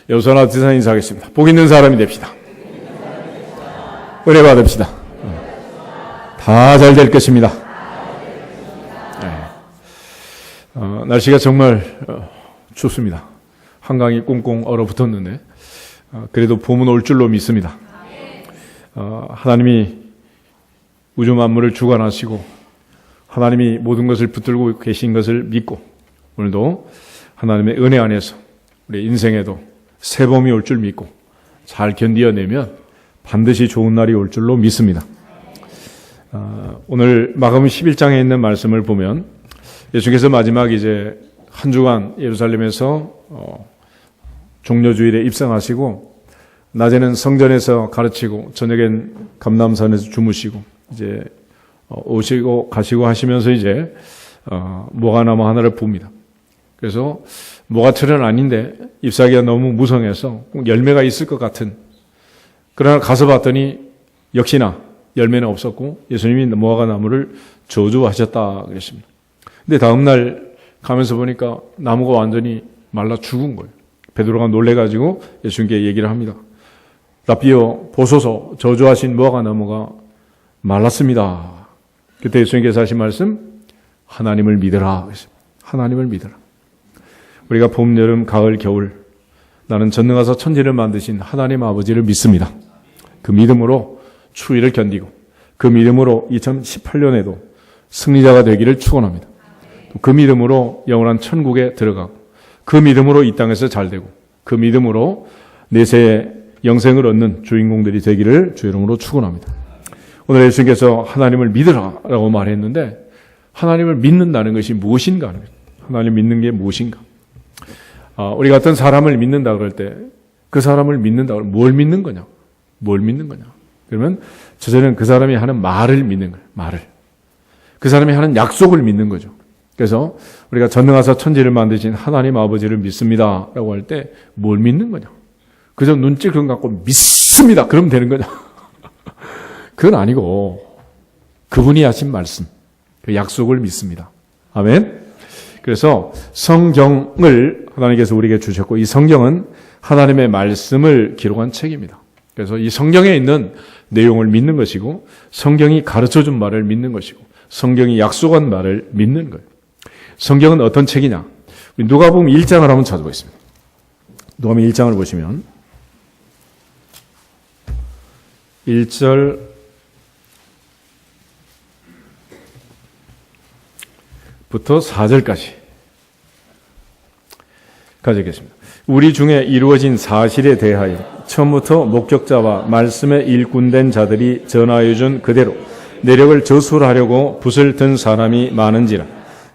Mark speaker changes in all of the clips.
Speaker 1: 여호수아나 지사 인사하겠습니다. 복 있는 사람이 됩시다. 은혜 받읍시다. 다 잘 될 것입니다. 날씨가 정말 춥습니다. 한강이 꽁꽁 얼어붙었는데 그래도 봄은 올 줄로 믿습니다. 하나님이 우주 만물을 주관하시고 하나님이 모든 것을 붙들고 계신 것을 믿고 오늘도 하나님의 은혜 안에서 우리 인생에도 새 봄이 올 줄 믿고 잘 견디어내면 반드시 좋은 날이 올 줄로 믿습니다. 오늘 마가복음 11장에 있는 말씀을 보면 예수께서 마지막 이제 한 주간 예루살렘에서 종려주일에 입성하시고 낮에는 성전에서 가르치고 저녁엔 감람산에서 주무시고 이제 오시고 가시고 하시면서 이제 모가나무 하나를 봅니다. 그래서 모가철은 아닌데 잎사귀가 너무 무성해서 꼭 열매가 있을 것 같은, 그러나 가서 봤더니 역시나 열매는 없었고 예수님이 모가나무를 저주하셨다 그랬습니다. 근데 다음날 가면서 보니까 나무가 완전히 말라 죽은 거예요. 베드로가 놀래가지고 예수님께 얘기를 합니다. 라비여 보소서, 저주하신 모가나무가 말랐습니다. 그때 예수님께서 하신 말씀, 하나님을 믿으라 그랬습니다. 하나님을 믿으라. 우리가 봄, 여름, 가을, 겨울 나는 전능하사 천지를 만드신 하나님 아버지를 믿습니다. 그 믿음으로 추위를 견디고 그 믿음으로 2018년에도 승리자가 되기를 축원합니다. 그 믿음으로 영원한 천국에 들어가고 그 믿음으로 이 땅에서 잘되고 그 믿음으로 내세의 영생을 얻는 주인공들이 되기를 주 이름으로 축원합니다. 오늘 예수님께서 하나님을 믿으라라고 말했는데 하나님을 믿는다는 것이 무엇인가 하는 거예요. 하나님 믿는 게 무엇인가? 우리가 어떤 사람을 믿는다 그럴 때 그 사람을 믿는다 그러면 뭘 믿는 거냐? 뭘 믿는 거냐? 그러면 저자는 그 사람이 하는 말을 믿는 거예요. 말을. 그 사람이 하는 약속을 믿는 거죠. 그래서 우리가 전능하사 천지를 만드신 하나님 아버지를 믿습니다 라고 할 때 뭘 믿는 거냐? 그저 눈찔끔 갖고 믿습니다 그러면 되는 거냐? 그건 아니고 그분이 하신 말씀, 그 약속을 믿습니다. 아멘. 그래서 성경을 하나님께서 우리에게 주셨고 이 성경은 하나님의 말씀을 기록한 책입니다. 그래서 이 성경에 있는 내용을 믿는 것이고 성경이 가르쳐준 말을 믿는 것이고 성경이 약속한 말을 믿는 거예요. 성경은 어떤 책이냐? 누가복음 1장을 한번 찾아보겠습니다. 누가복음 1장을 보시면 1절 부터 4절까지 가져겠습니다. 우리 중에 이루어진 사실에 대하여 처음부터 목격자와 말씀에 일꾼된 자들이 전하여 준 그대로 내력을 저술하려고 붓을 든 사람이 많은지라.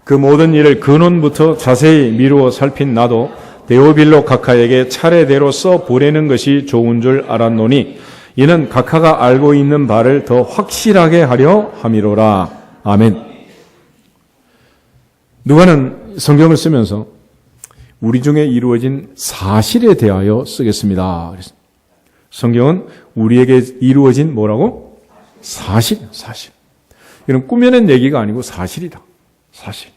Speaker 1: 그 모든 일을 근원부터 자세히 미루어 살핀 나도 데오빌로 각하에게 차례대로 써 보내는 것이 좋은 줄 알았노니 이는 각하가 알고 있는 바를 더 확실하게 하려 함이로라. 아멘. 누가는 성경을 쓰면서 우리 중에 이루어진 사실에 대하여 쓰겠습니다. 그랬습니다. 성경은 우리에게 이루어진 뭐라고? 사실. 이건 꾸며낸 얘기가 아니고 사실이다. 사실.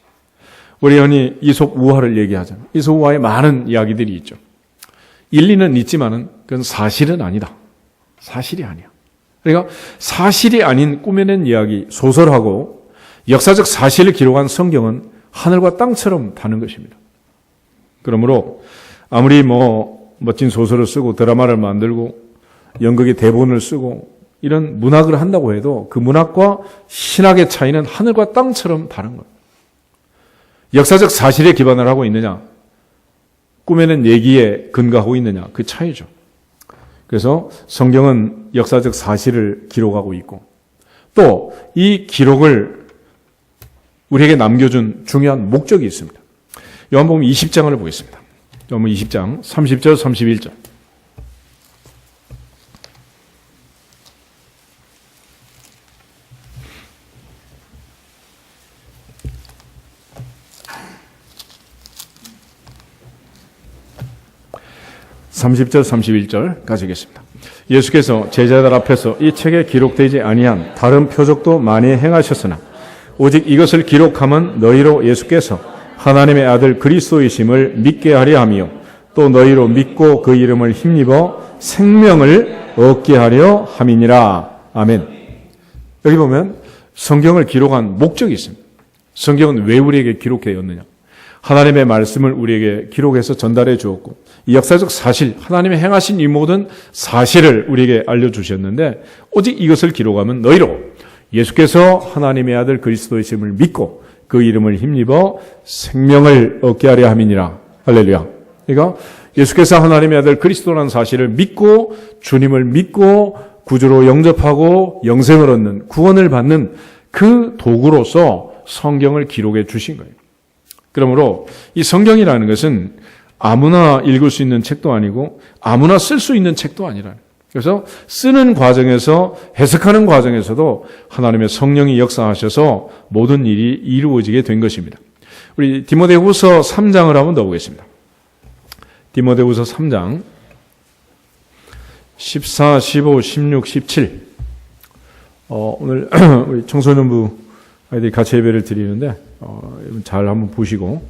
Speaker 1: 우리 흔히 이솝 우화를 얘기하잖아요. 이솝 우화에 많은 이야기들이 있죠. 일리는 있지만은 그건 사실은 아니다. 사실이 아니야. 그러니까 사실이 아닌 꾸며낸 이야기, 소설하고 역사적 사실을 기록한 성경은 하늘과 땅처럼 다른 것입니다. 그러므로 아무리 멋진 소설을 쓰고 드라마를 만들고 연극의 대본을 쓰고 이런 문학을 한다고 해도 그 문학과 신학의 차이는 하늘과 땅처럼 다른 거예요. 역사적 사실에 기반을 하고 있느냐, 꾸며낸 얘기에 근거하고 있느냐, 그 차이죠. 그래서 성경은 역사적 사실을 기록하고 있고 또 이 기록을 우리에게 남겨준 중요한 목적이 있습니다. 요한복음 20장을 보겠습니다. 요한복음 20장 30절 31절. (30절) (31절) 가지겠습니다. 예수께서 제자들 앞에서 이 책에 기록되지 아니한 다른 표적도 많이 행하셨으나 오직 이것을 기록함은 너희로 예수께서 하나님의 아들 그리스도이심을 믿게 하려 함이요 또 너희로 믿고 그 이름을 힘입어 생명을 얻게 하려 함이니라. 아멘. 여기 보면 성경을 기록한 목적이 있습니다. 성경은 왜 우리에게 기록되었느냐? 하나님의 말씀을 우리에게 기록해서 전달해 주었고, 이 역사적 사실, 하나님의 행하신 이 모든 사실을 우리에게 알려주셨는데, 오직 이것을 기록하면 너희로 예수께서 하나님의 아들 그리스도이심을 믿고 그 이름을 힘입어 생명을 얻게 하려 함이니라. 할렐루야. 그러니까 예수께서 하나님의 아들 그리스도라는 사실을 믿고 주님을 믿고 구주로 영접하고 영생을 얻는, 구원을 받는 그 도구로서 성경을 기록해 주신 거예요. 그러므로 이 성경이라는 것은 아무나 읽을 수 있는 책도 아니고 아무나 쓸 수 있는 책도 아니라, 그래서 쓰는 과정에서, 해석하는 과정에서도 하나님의 성령이 역사하셔서 모든 일이 이루어지게 된 것입니다. 우리 디모데후서 3장을 한번 더 보겠습니다. 디모데후서 3장 14, 15, 16, 17. 오늘 우리 청소년부 아이들이 같이 예배를 드리는데 잘 한번 보시고,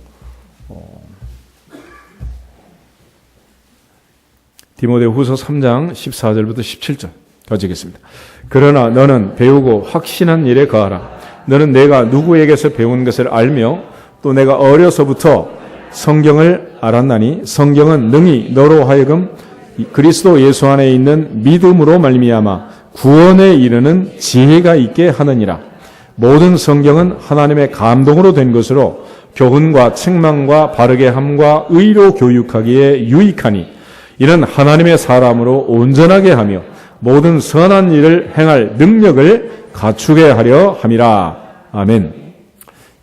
Speaker 1: 디모데후서 3장 14절부터 17절 가지겠습니다. 그러나 너는 배우고 확신한 일에 거하라. 너는 내가 누구에게서 배운 것을 알며 또 내가 어려서부터 성경을 알았나니 성경은 능히 너로 하여금 그리스도 예수 안에 있는 믿음으로 말미암아 구원에 이르는 지혜가 있게 하느니라. 모든 성경은 하나님의 감동으로 된 것으로 교훈과 책망과 바르게 함과 의로 교육하기에 유익하니 이는 하나님의 사람으로 온전하게 하며 모든 선한 일을 행할 능력을 갖추게 하려 함이라. 아멘.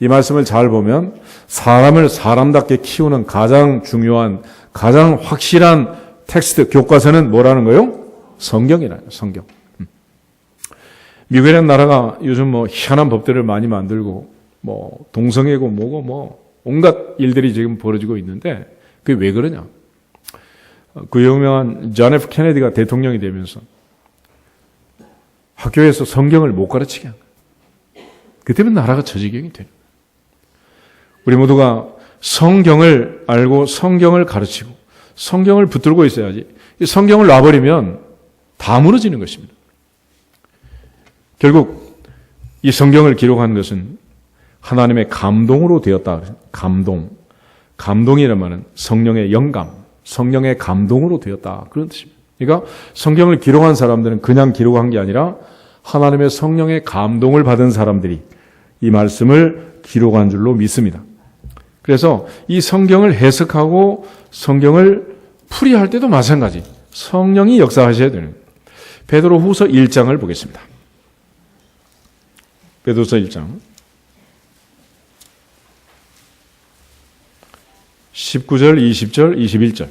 Speaker 1: 이 말씀을 잘 보면 사람을 사람답게 키우는 가장 중요한, 가장 확실한 텍스트, 교과서는 뭐라는 거예요? 성경이라요. 성경. 미국이라는 나라가 요즘 희한한 법들을 많이 만들고 동성애고 뭐고 온갖 일들이 지금 벌어지고 있는데, 그게 왜 그러냐? 그 유명한 존 F 케네디가 대통령이 되면서 학교에서 성경을 못 가르치게 한 거예요. 그 때문에 나라가 저지경이 되는 거예요. 우리 모두가 성경을 알고 성경을 가르치고 성경을 붙들고 있어야지, 이 성경을 놔버리면 다 무너지는 것입니다. 결국 이 성경을 기록한 것은 하나님의 감동으로 되었다. 감동이란 말은 성령의 영감, 성령의 감동으로 되었다, 그런 뜻입니다. 그러니까 성경을 기록한 사람들은 그냥 기록한 게 아니라 하나님의 성령의 감동을 받은 사람들이 이 말씀을 기록한 줄로 믿습니다. 그래서 이 성경을 해석하고 성경을 풀이할 때도 마찬가지, 성령이 역사하셔야 되는 거예요. 베드로후서 1장을 보겠습니다. 베드로서 1장 19절, 20절, 21절.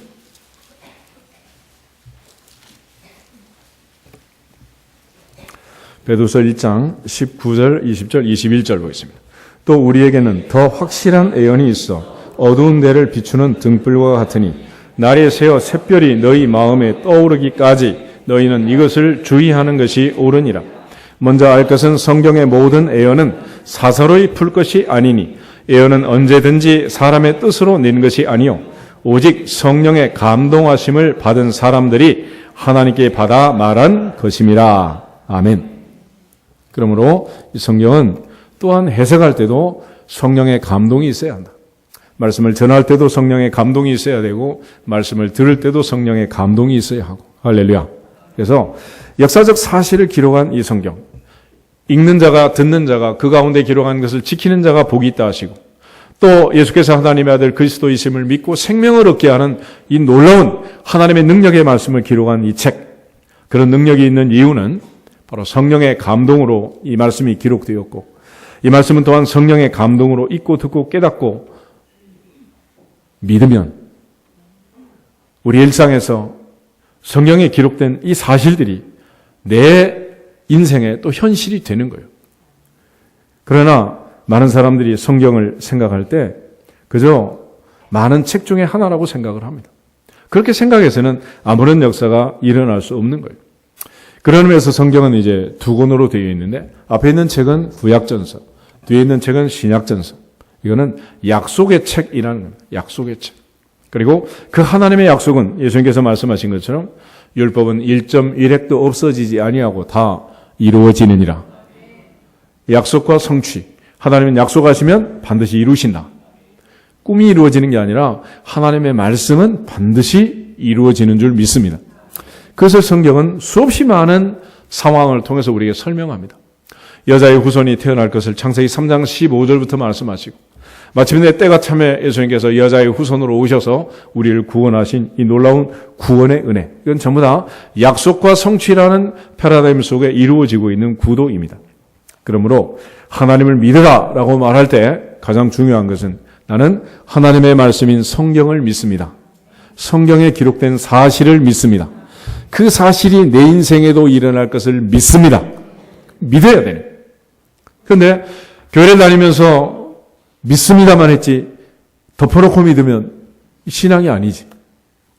Speaker 1: 베드로서 1장 19절, 20절, 21절 보겠습니다. 또 우리에게는 더 확실한 애언이 있어 어두운 데를 비추는 등불과 같으니 날이 새어 샛별이 너희 마음에 떠오르기까지 너희는 이것을 주의하는 것이 옳으니라. 먼저 알 것은 성경의 모든 애언은 사사로이 풀 것이 아니니 애언은 언제든지 사람의 뜻으로 낸 것이 아니요 오직 성령의 감동하심을 받은 사람들이 하나님께 받아 말한 것임이라. 아멘. 그러므로 이 성경은 또한 해석할 때도 성령의 감동이 있어야 한다. 말씀을 전할 때도 성령의 감동이 있어야 되고 말씀을 들을 때도 성령의 감동이 있어야 하고. 할렐루야. 그래서 역사적 사실을 기록한 이 성경, 읽는 자가, 듣는 자가, 그 가운데 기록한 것을 지키는 자가 복이 있다 하시고, 또 예수께서 하나님의 아들 그리스도이심을 믿고 생명을 얻게 하는 이 놀라운 하나님의 능력의 말씀을 기록한 이 책, 그런 능력이 있는 이유는 바로 성령의 감동으로 이 말씀이 기록되었고, 이 말씀은 또한 성령의 감동으로 읽고 듣고 깨닫고 믿으면 우리 일상에서 성경에 기록된 이 사실들이 내 인생에 또 현실이 되는 거예요. 그러나 많은 사람들이 성경을 생각할 때 그저 많은 책 중에 하나라고 생각을 합니다. 그렇게 생각해서는 아무런 역사가 일어날 수 없는 거예요. 그런 의미에서 성경은 이제 두 권으로 되어 있는데, 앞에 있는 책은 구약전서, 뒤에 있는 책은 신약전서. 이거는 약속의 책이라는 겁니다. 약속의 책. 그리고 그 하나님의 약속은 예수님께서 말씀하신 것처럼 율법은 1.1획도 없어지지 아니하고 다 이루어지느니라. 약속과 성취. 하나님은 약속하시면 반드시 이루신다. 꿈이 이루어지는 게 아니라 하나님의 말씀은 반드시 이루어지는 줄 믿습니다. 그래서 성경은 수없이 많은 상황을 통해서 우리에게 설명합니다. 여자의 후손이 태어날 것을 창세기 3장 15절부터 말씀하시고 마침내 때가 참에 예수님께서 여자의 후손으로 오셔서 우리를 구원하신 이 놀라운 구원의 은혜. 이건 전부 다 약속과 성취라는 패러다임 속에 이루어지고 있는 구도입니다. 그러므로 하나님을 믿으라라고 말할 때 가장 중요한 것은 나는 하나님의 말씀인 성경을 믿습니다. 성경에 기록된 사실을 믿습니다. 그 사실이 내 인생에도 일어날 것을 믿습니다. 믿어야 되네. 그런데 교회를 다니면서 믿습니다만 했지 덮어놓고 믿으면 신앙이 아니지.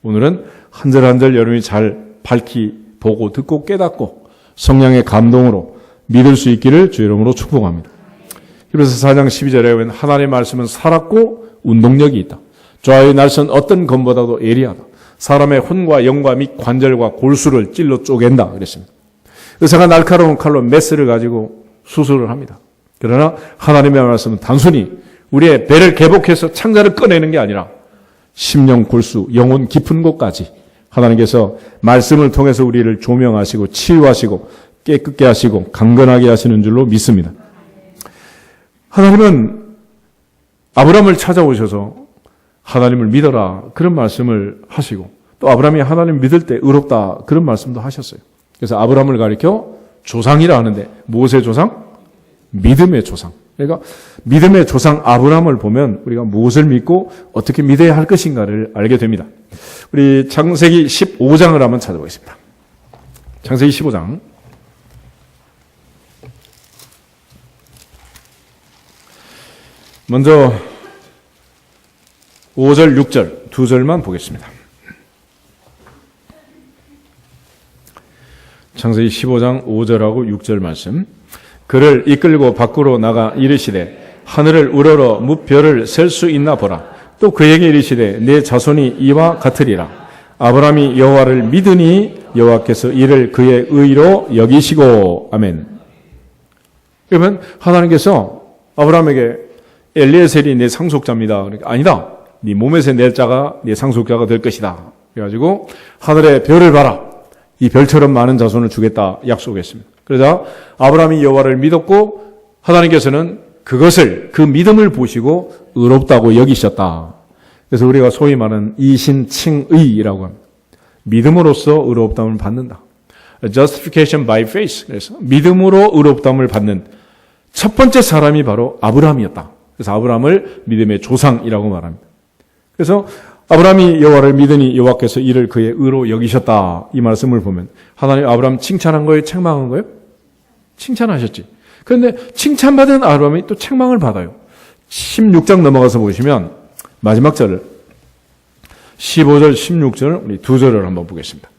Speaker 1: 오늘은 한 절 한 절 여러분이 잘 밝히 보고 듣고 깨닫고 성령의 감동으로 믿을 수 있기를 주 이름으로 축복합니다. 그래서 4장 12절에 보면 하나님의 말씀은 살았고 운동력이 있다. 좌우의 날선 어떤 검보다도 예리하다. 사람의 혼과 영과 및 관절과 골수를 찔러 쪼갠다 그랬습니다. 의사가 날카로운 칼로 메스를 가지고 수술을 합니다. 그러나 하나님의 말씀은 단순히 우리의 배를 개복해서 창자를 꺼내는 게 아니라 심령 골수, 영혼 깊은 곳까지 하나님께서 말씀을 통해서 우리를 조명하시고 치유하시고 깨끗게 하시고 강건하게 하시는 줄로 믿습니다. 하나님은 아브라함을 찾아오셔서 하나님을 믿어라 그런 말씀을 하시고 또 아브라함이 하나님을 믿을 때 의롭다 그런 말씀도 하셨어요. 그래서 아브라함을 가리켜 조상이라 하는데 무엇의 조상? 믿음의 조상. 그러니까 믿음의 조상 아브라함을 보면 우리가 무엇을 믿고 어떻게 믿어야 할 것인가를 알게 됩니다. 우리 창세기 15장을 한번 찾아보겠습니다. 창세기 15장. 먼저 5절, 6절 두 절만 보겠습니다. 창세기 15장 5절하고 6절 말씀. 그를 이끌고 밖으로 나가 이르시되 하늘을 우러러 무별을 셀 수 있나 보라. 또 그에게 이르시되 내 자손이 이와 같으리라. 아브라함이 여호와를 믿으니 여호와께서 이를 그의 의로 여기시고. 아멘. 그러면 하나님께서 아브라함에게 엘리에셀이 내 상속자입니다. 그러니까 아니다. 네 몸에서 낼 자가 네 상속자가 될 것이다. 그래가지고 하늘의 별을 봐라. 이 별처럼 많은 자손을 주겠다 약속했습니다. 그러자 아브라함이 여호와를 믿었고 하나님께서는 그것을 그 믿음을 보시고 의롭다고 여기셨다. 그래서 우리가 소위 말하는 이신칭의라고 합니다. 믿음으로써 의롭다움을 받는다. Justification by faith. 그래서 믿음으로 의롭다움을 받는 첫 번째 사람이 바로 아브라함이었다. 그래서 아브라함을 믿음의 조상이라고 말합니다. 그래서 아브라함이 여호와를 믿으니 여호와께서 이를 그의 의로 여기셨다. 이 말씀을 보면 하나님 아브라함 칭찬한 거예요? 책망한 거예요? 칭찬하셨지. 그런데 칭찬받은 아브라함이 또 책망을 받아요. 16장 넘어가서 보시면 마지막 절을 15절, 16절 우리 두 절을 한번 보겠습니다.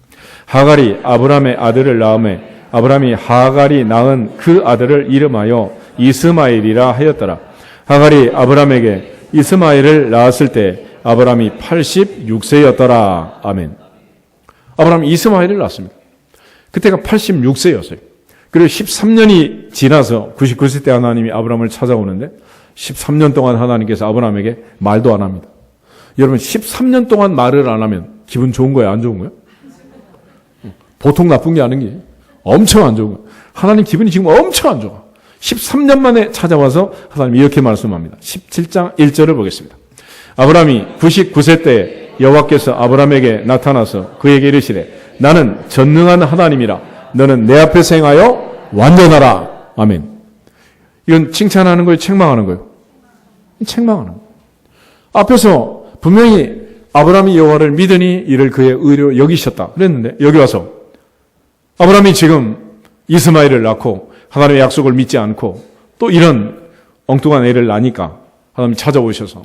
Speaker 1: 하갈이 아브라함의 아들을 낳음에 아브라함이 하갈이 낳은 그 아들을 이름하여 이스마엘이라 하였더라. 하갈이 아브라함에게 이스마엘을 낳았을 때 아브라함이 86세였더라. 아멘. 아브라함이 이스마엘을 낳았습니다. 그때가 86세였어요. 그리고 13년이 지나서 99세 때 하나님이 아브라함을 찾아오는데 13년 동안 하나님께서 아브라함에게 말도 안 합니다. 여러분 13년 동안 말을 안 하면 기분 좋은 거예요? 안 좋은 거예요? 보통 나쁜 게 아닌 게 엄청 안 좋은 거예요. 하나님 기분이 지금 엄청 안 좋아. 13년 만에 찾아와서 하나님이 이렇게 말씀합니다. 17장 1절을 보겠습니다. 아브라함이 99세 때 여호와께서 아브라함에게 나타나서 그에게 이르시되 나는 전능한 하나님이라 너는 내 앞에서 행하여 완전하라. 아멘. 이건 칭찬하는 거예요? 책망하는 거예요? 책망하는 거예요. 앞에서 분명히 아브라함이 여호와를 믿으니 이를 그의 의로 여기셨다 그랬는데 여기 와서 아브라함이 지금 이스마엘을 낳고 하나님의 약속을 믿지 않고 또 이런 엉뚱한 애를 낳으니까 하나님이 찾아오셔서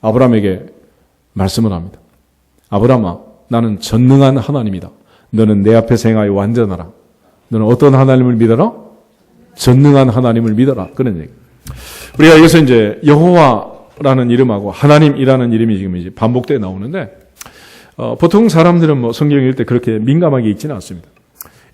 Speaker 1: 아브라함에게 말씀을 합니다. 아브라함아, 나는 전능한 하나님이다. 너는 내 앞에서 행하여 완전하라. 너는 어떤 하나님을 믿어라? 전능한 하나님을 믿어라. 그런 얘기. 우리가 여기서 이제 여호와 여호와라는 이름하고 하나님이라는 이름이 지금 이제 반복되어 나오는데, 보통 사람들은 뭐 성경 읽을 때 그렇게 민감하게 읽지는 않습니다.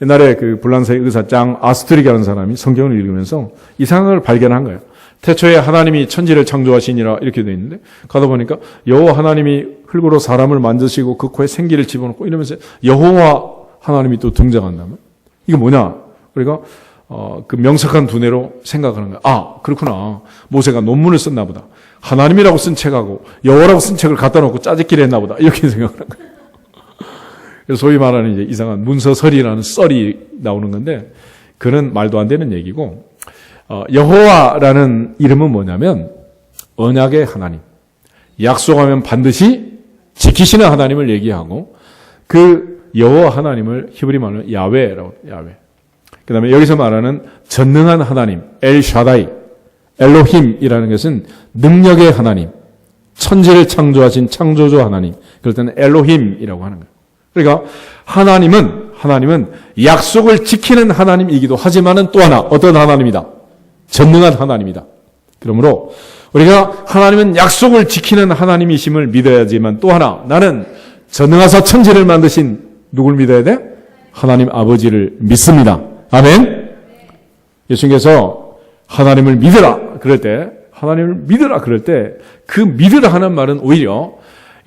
Speaker 1: 옛날에 그 불란서의 의사 장 아스트릭이라는 사람이 성경을 읽으면서 이상한 걸 발견한 거예요. 태초에 하나님이 천지를 창조하시니라 이렇게 되어 있는데, 가다 보니까 여호와 하나님이 흙으로 사람을 만드시고 그 코에 생기를 집어넣고 이러면서 여호와 하나님이 또 등장한다면, 이게 뭐냐? 우리가 그 명석한 두뇌로 생각하는 거야. 아, 그렇구나. 모세가 논문을 썼나 보다. 하나님이라고 쓴 책하고 여호와라고 쓴 책을 갖다 놓고 짜집기를 했나 보다. 이렇게 생각하는 거예요. 그래서 소위 말하는 이제 이상한 문서설이라는 썰이 나오는 건데, 그는 말도 안 되는 얘기고, 여호와라는 이름은 뭐냐면 언약의 하나님, 약속하면 반드시 지키시는 하나님을 얘기하고, 그 여호와 하나님을 히브리 말로 야훼라고, 야훼. 그 다음에 여기서 말하는 전능한 하나님, 엘샤다이, 엘로힘이라는 것은 능력의 하나님, 천지를 창조하신 창조주 하나님, 그럴 때는 엘로힘이라고 하는 거예요. 그러니까 하나님은 약속을 지키는 하나님이기도 하지만은 또 하나 어떤 하나님이다? 전능한 하나님이다. 그러므로 우리가 하나님은 약속을 지키는 하나님이심을 믿어야지만, 또 하나 나는 전능하사 천지를 만드신 누굴 믿어야 돼? 하나님 아버지를 믿습니다. 아멘. 예수님께서 하나님을 믿으라 그럴 때, 하나님을 믿으라 그럴 때 그 믿으라 하는 말은 오히려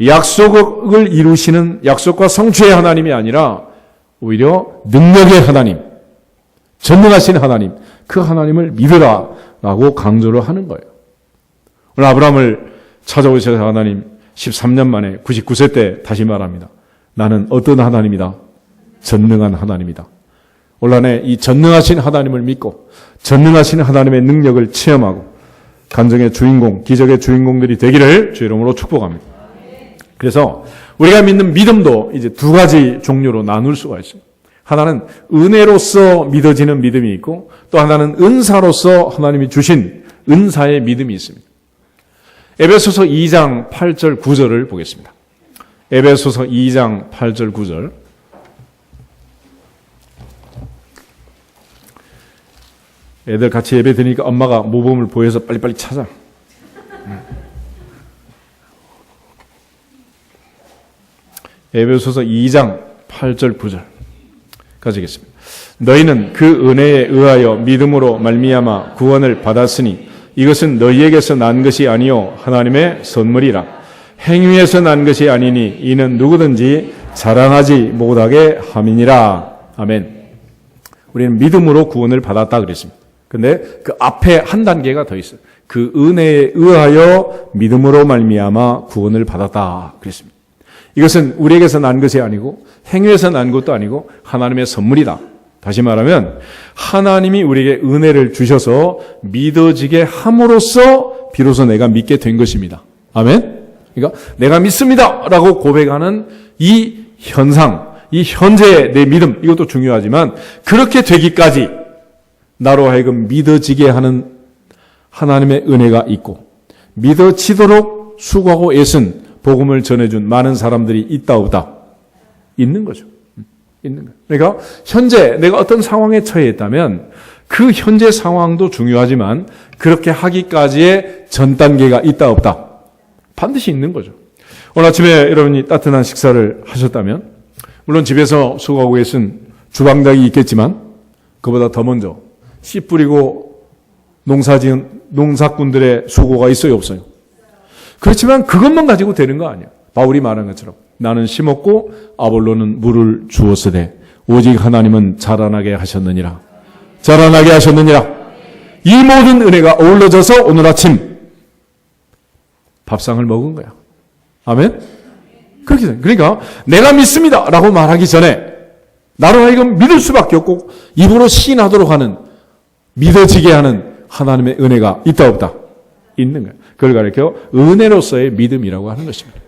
Speaker 1: 약속을 이루시는 약속과 성취의 하나님이 아니라 오히려 능력의 하나님, 전능하신 하나님, 그 하나님을 믿으라라고 강조를 하는 거예요. 오늘 아브라함을 찾아오셔서 하나님 13년 만에 99세 때 다시 말합니다. 나는 어떤 하나님이다? 전능한 하나님이다. 올한해 이 전능하신 하나님을 믿고 전능하신 하나님의 능력을 체험하고 간증의 주인공, 기적의 주인공들이 되기를 주 이름으로 축복합니다. 그래서 우리가 믿는 믿음도 이제 두 가지 종류로 나눌 수가 있어요. 하나는 은혜로서 믿어지는 믿음이 있고, 또 하나는 은사로서 하나님이 주신 은사의 믿음이 있습니다. 에베소서 2장 8절 9절을 보겠습니다. 에베소서 2장 8절 9절. 애들 같이 예배 드리니까 엄마가 모범을 보여서 빨리빨리 찾아. 에베소서 2장 8절 9절 가지겠습니다. 너희는 그 은혜에 의하여 믿음으로 말미암아 구원을 받았으니 이것은 너희에게서 난 것이 아니요 하나님의 선물이라. 행위에서 난 것이 아니니 이는 누구든지 자랑하지 못하게 함이니라. 아멘. 우리는 믿음으로 구원을 받았다 그랬습니다. 근데 그 앞에 한 단계가 더 있어요. 그 은혜에 의하여 믿음으로 말미암아 구원을 받았다 그랬습니다. 이것은 우리에게서 난 것이 아니고 행위에서 난 것도 아니고 하나님의 선물이다. 다시 말하면 하나님이 우리에게 은혜를 주셔서 믿어지게 함으로써 비로소 내가 믿게 된 것입니다. 아멘? 그러니까 내가 믿습니다 라고 고백하는 이 현상, 이 현재의 내 믿음, 이것도 중요하지만 그렇게 되기까지 나로 하여금 믿어지게 하는 하나님의 은혜가 있고, 믿어지도록 수고하고 애쓴 복음을 전해준 많은 사람들이 있다 없다? 있는 거죠. 있는 거예요. 그러니까 현재 내가 어떤 상황에 처해 있다면 그 현재 상황도 중요하지만 그렇게 하기까지의 전 단계가 있다 없다? 반드시 있는 거죠. 오늘 아침에 여러분이 따뜻한 식사를 하셨다면, 물론 집에서 수고하고 애쓴 주방장이 있겠지만 그보다 더 먼저 씨 뿌리고 농사지은 농사꾼들의 수고가 있어요 없어요? 그렇지만 그것만 가지고 되는 거 아니야. 바울이 말한 것처럼 나는 심었고 아볼로는 물을 주었으되 오직 하나님은 자라나게 하셨느니라. 자라나게 하셨느니라. 이 모든 은혜가 어우러져서 오늘 아침 밥상을 먹은 거야. 아멘? 그렇게 돼. 그러니까 내가 믿습니다 라고 말하기 전에 나로 하여금 믿을 수밖에 없고 입으로 시인하도록 하는, 믿어지게 하는 하나님의 은혜가 있다 없다? 있는 거예요. 그걸 가리켜 은혜로서의 믿음이라고 하는 것입니다.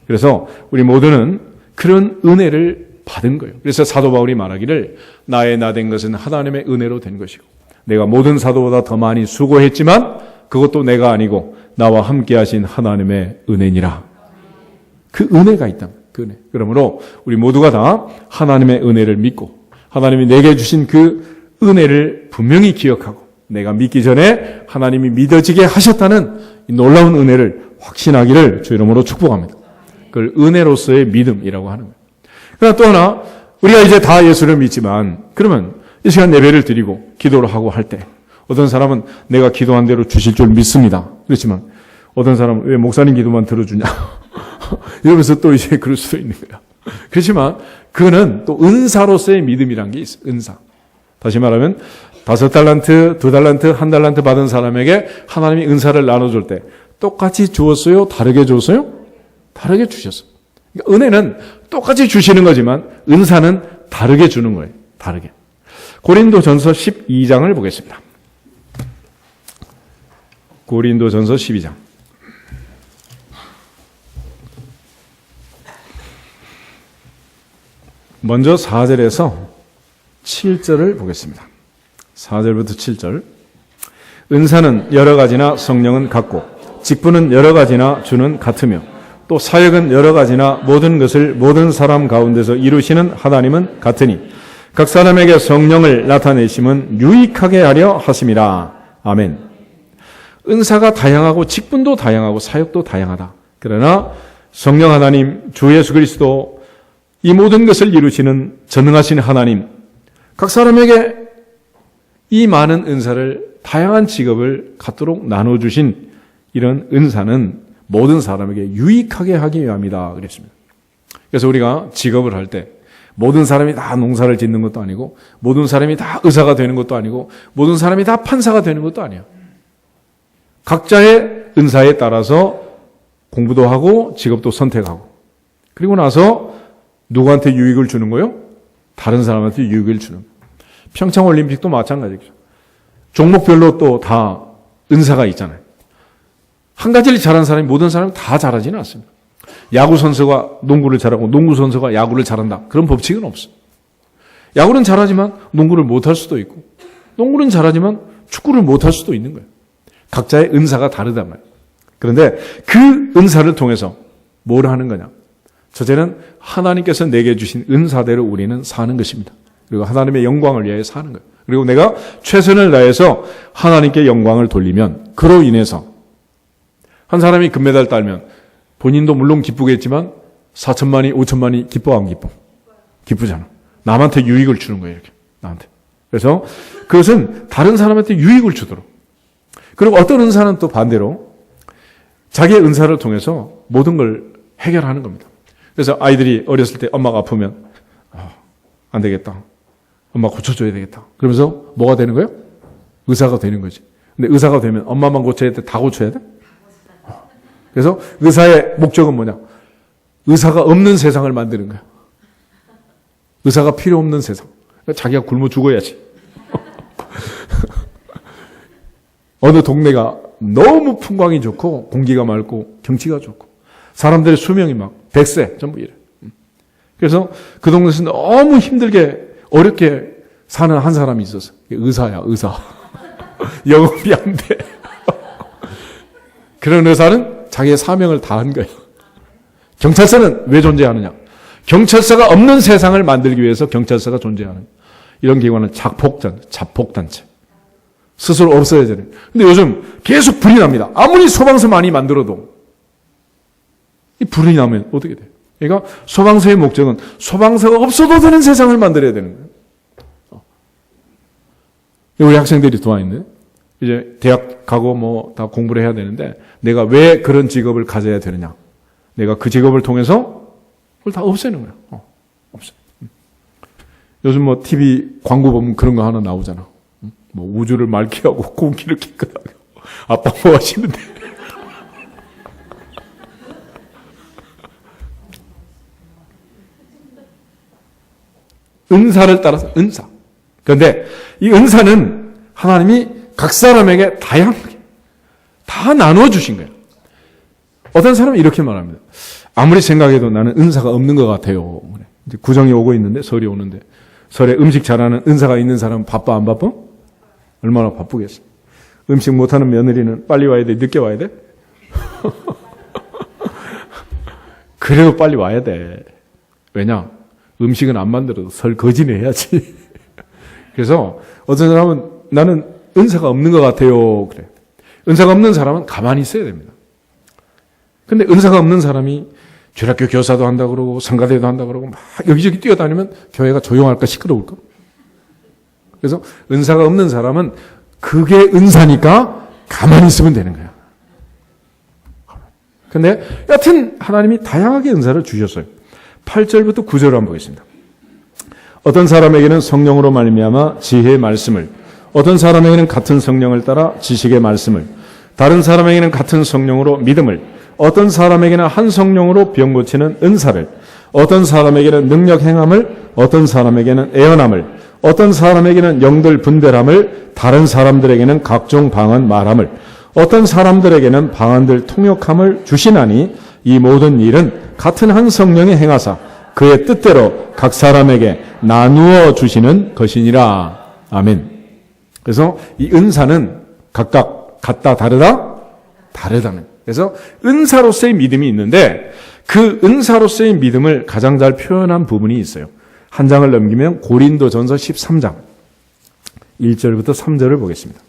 Speaker 1: 그래서 우리 모두는 그런 은혜를 받은 거예요. 그래서 사도 바울이 말하기를 나의 나 된 것은 하나님의 은혜로 된 것이고 내가 모든 사도보다 더 많이 수고했지만 그것도 내가 아니고 나와 함께 하신 하나님의 은혜니라. 그 은혜가 있다. 그 은혜. 그러므로 우리 모두가 다 하나님의 은혜를 믿고 하나님이 내게 주신 그 은혜를 분명히 기억하고 내가 믿기 전에 하나님이 믿어지게 하셨다는 이 놀라운 은혜를 확신하기를 주 이름으로 축복합니다. 그걸 은혜로서의 믿음이라고 하는 거예요. 그러나 또 하나, 우리가 이제 다 예수를 믿지만 그러면 이 시간 예배를 드리고 기도를 하고 할 때 어떤 사람은 내가 기도한 대로 주실 줄 믿습니다. 그렇지만 어떤 사람은 왜 목사님 기도만 들어주냐 이러면서 또 이제 그럴 수도 있는 거야. 그렇지만 그거는 또 은사로서의 믿음이란 게 있어요. 은사. 다시 말하면 5달란트, 2달란트, 1달란트 받은 사람에게 하나님이 은사를 나눠줄 때 똑같이 주었어요? 다르게 줬어요? 다르게 주셨어요. 그러니까 은혜는 똑같이 주시는 거지만 은사는 다르게 주는 거예요. 다르게. 고린도전서 12장을 보겠습니다. 고린도전서 12장. 먼저 4절에서 7절을 보겠습니다. 4절부터 7절. 은사는 여러 가지나 성령은 같고 직분은 여러 가지나 주는 같으며 또 사역은 여러 가지나 모든 것을 모든 사람 가운데서 이루시는 하나님은 같으니 각 사람에게 성령을 나타내심은 유익하게 하려 하심이라. 아멘. 은사가 다양하고 직분도 다양하고 사역도 다양하다. 그러나 성령 하나님, 주 예수 그리스도 이 모든 것을 이루시는 전능하신 하나님, 각 사람에게 이 많은 은사를 다양한 직업을 갖도록 나눠주신 이런 은사는 모든 사람에게 유익하게 하기 위함이다 그랬습니다. 그래서 우리가 직업을 할 때 모든 사람이 다 농사를 짓는 것도 아니고 모든 사람이 다 의사가 되는 것도 아니고 모든 사람이 다 판사가 되는 것도 아니에요. 각자의 은사에 따라서 공부도 하고 직업도 선택하고 그리고 나서 누구한테 유익을 주는 거요? 다른 사람한테 유익을 주는 거예요. 평창올림픽도 마찬가지죠. 종목별로 또 다 은사가 있잖아요. 한 가지를 잘하는 사람이 모든 사람이 다 잘하지는 않습니다. 야구 선수가 농구를 잘하고 농구 선수가 야구를 잘한다. 그런 법칙은 없어요. 야구는 잘하지만 농구를 못할 수도 있고 농구는 잘하지만 축구를 못할 수도 있는 거예요. 각자의 은사가 다르단 말이에요. 그런데 그 은사를 통해서 뭘 하는 거냐? 첫째는 하나님께서 내게 주신 은사대로 우리는 사는 것입니다. 그리고 하나님의 영광을 위하여 사는 거예요. 그리고 내가 최선을 다해서 하나님께 영광을 돌리면 그로 인해서 한 사람이 금메달 따면 본인도 물론 기쁘겠지만 4천만이 5천만이 기뻐 안 기뻐? 기쁘잖아. 남한테 유익을 주는 거예요. 이렇게 나한테. 그래서 그것은 다른 사람한테 유익을 주도록. 그리고 어떤 은사는 또 반대로 자기의 은사를 통해서 모든 걸 해결하는 겁니다. 그래서 아이들이 어렸을 때 엄마가 아프면 안 되겠다. 엄마 고쳐줘야 되겠다. 그러면서 뭐가 되는 거예요? 의사가 되는 거지. 근데 의사가 되면 엄마만 고쳐야 돼? 다 고쳐야 돼? 그래서 의사의 목적은 뭐냐? 의사가 없는 세상을 만드는 거야. 의사가 필요 없는 세상. 그러니까 자기가 굶어 죽어야지. 어느 동네가 너무 풍광이 좋고 공기가 맑고 경치가 좋고 사람들의 수명이 막 100세 전부 이래. 그래서 그 동네에서 너무 힘들게 어렵게 사는 한 사람이 있었어. 의사야, 의사. 영업이 안 돼. 그런 의사는 자기의 사명을 다한 거예요. 경찰서는 왜 존재하느냐? 경찰서가 없는 세상을 만들기 위해서 경찰서가 존재하는 이런 기관은 자폭단체. 스스로 없어야 되는. 근데 요즘 계속 불이 납니다. 아무리 소방서 많이 만들어도 이 불이 나면 어떻게 돼요? 그러니까 소방서의 목적은 소방서가 없어도 되는 세상을 만들어야 되는 거예요. 우리 학생들이 들어와있는데 이제 대학 가고 뭐 다 공부를 해야 되는데 내가 왜 그런 직업을 가져야 되느냐? 내가 그 직업을 통해서 그걸 다 없애는 거야. 없애. 요즘 뭐 TV 광고 보면 그런 거 하나 나오잖아. 뭐 우주를 맑게 하고 공기를 깨끗하게 하고. 아빠 뭐 하시는데? 은사를 따라서 은사. 그런데 이 은사는 하나님이 각 사람에게 다양하게 다 나눠주신 거예요. 어떤 사람은 이렇게 말합니다. 아무리 생각해도 나는 은사가 없는 것 같아요. 이제 구정이 오고 있는데, 설이 오는데, 설에 음식 잘하는 은사가 있는 사람은 바빠 안 바빠? 얼마나 바쁘겠어. 음식 못하는 며느리는 빨리 와야 돼? 늦게 와야 돼? 그래도 빨리 와야 돼. 왜냐? 음식은 안 만들어도 설 거진해 해야지. 그래서 어떤 사람은 나는 은사가 없는 것 같아요. 그래. 은사가 없는 사람은 가만히 있어야 됩니다. 근데 은사가 없는 사람이 주일학교 교사도 한다 그러고 성가대도 한다 그러고 막 여기저기 뛰어다니면 교회가 조용할까 시끄러울까? 그래서 은사가 없는 사람은 그게 은사니까 가만히 있으면 되는 거야. 근데 여튼 하나님이 다양하게 은사를 주셨어요. 8절부터 9절을 한번 보겠습니다. 어떤 사람에게는 성령으로 말미암아 지혜의 말씀을, 어떤 사람에게는 같은 성령을 따라 지식의 말씀을, 다른 사람에게는 같은 성령으로 믿음을, 어떤 사람에게는 한 성령으로 병 고치는 은사를, 어떤 사람에게는 능력 행함을, 어떤 사람에게는 애언함을, 어떤 사람에게는 영들 분별함을, 다른 사람들에게는 각종 방언 말함을, 어떤 사람들에게는 방언들 통역함을 주시나니 이 모든 일은 같은 한 성령이 행하사 그의 뜻대로 각 사람에게 나누어 주시는 것이니라. 아멘. 그래서 이 은사는 각각 같다 다르다? 다르다는. 그래서 은사로서의 믿음이 있는데 그 은사로서의 믿음을 가장 잘 표현한 부분이 있어요. 한 장을 넘기면 고린도전서 13장 1절부터 3절을 보겠습니다.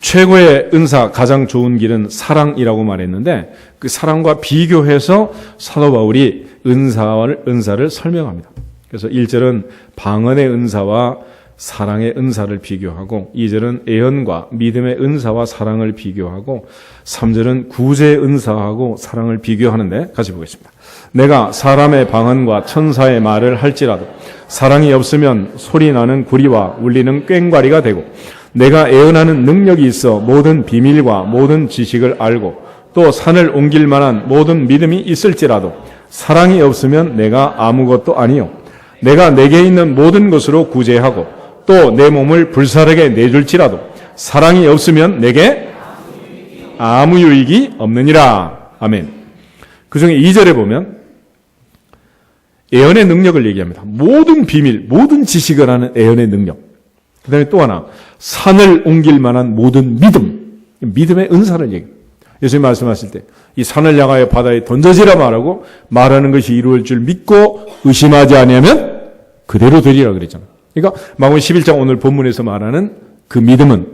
Speaker 1: 최고의 은사, 가장 좋은 길은 사랑이라고 말했는데 그 사랑과 비교해서 사도 바울이 은사를 설명합니다. 그래서 1절은 방언의 은사와 사랑의 은사를 비교하고 2절은 애언과 믿음의 은사와 사랑을 비교하고 3절은 구제의 은사하고 사랑을 비교하는데 같이 보겠습니다. 내가 사람의 방언과 천사의 말을 할지라도 사랑이 없으면 소리나는 구리와 울리는 꽹과리가 되고 내가 애언하는 능력이 있어 모든 비밀과 모든 지식을 알고 또 산을 옮길 만한 모든 믿음이 있을지라도 사랑이 없으면 내가 아무것도 아니요 내가 내게 있는 모든 것으로 구제하고 또 내 몸을 불사르게 내줄지라도 사랑이 없으면 내게 아무 유익이 없느니라. 아멘. 그 중에 2절에 보면 애언의 능력을 얘기합니다. 모든 비밀, 모든 지식을 하는 애언의 능력. 그 다음에 또 하나, 산을 옮길 만한 모든 믿음, 믿음의 은사를 얘기합니다. 예수님 말씀하실 때 이 산을 향하여 바다에 던져지라 말하고 말하는 것이 이루어질 줄 믿고 의심하지 아니하면 그대로 되리라 그랬잖아요. 그러니까 마가복음 11장 오늘 본문에서 말하는 그 믿음은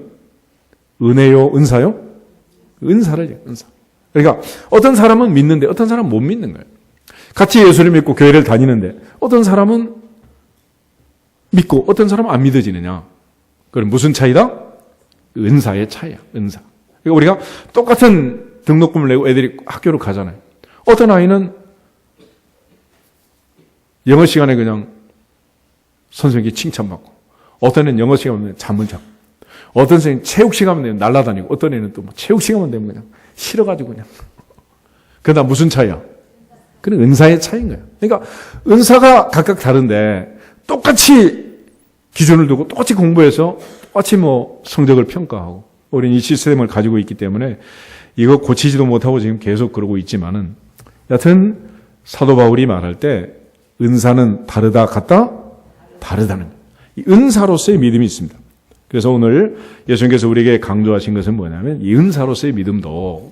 Speaker 1: 은혜요, 은사요? 은사를 얘기해요. 은사. 그러니까 어떤 사람은 믿는데 어떤 사람은 못 믿는 거예요. 같이 예수를 믿고 교회를 다니는데 어떤 사람은 믿고 어떤 사람은 안 믿어지느냐. 그럼 무슨 차이다? 은사의 차이야. 은사. 그러니까 우리가 똑같은 등록금을 내고 애들이 학교로 가잖아요. 어떤 아이는 영어 시간에 그냥 선생님께 칭찬받고 어떤 애는 영어 시간 되면 잠을 자고 어떤 선생님 체육 시간 되면 날아다니고 어떤 애는 또 체육 시간만 되면 그냥 싫어가지고 그냥 그러다 무슨 차이야? 그런 은사의 차이인 거예요. 그러니까 은사가 각각 다른데 똑같이 기준을 두고 똑같이 공부해서 똑같이 성적을 평가하고 우리는 이 시스템을 가지고 있기 때문에 이거 고치지도 못하고 지금 계속 그러고 있지만은 여튼 사도 바울이 말할 때 은사는 다르다 같다? 다르다는 이 은사로서의 믿음이 있습니다. 그래서 오늘 예수님께서 우리에게 강조하신 것은 뭐냐면 이 은사로서의 믿음도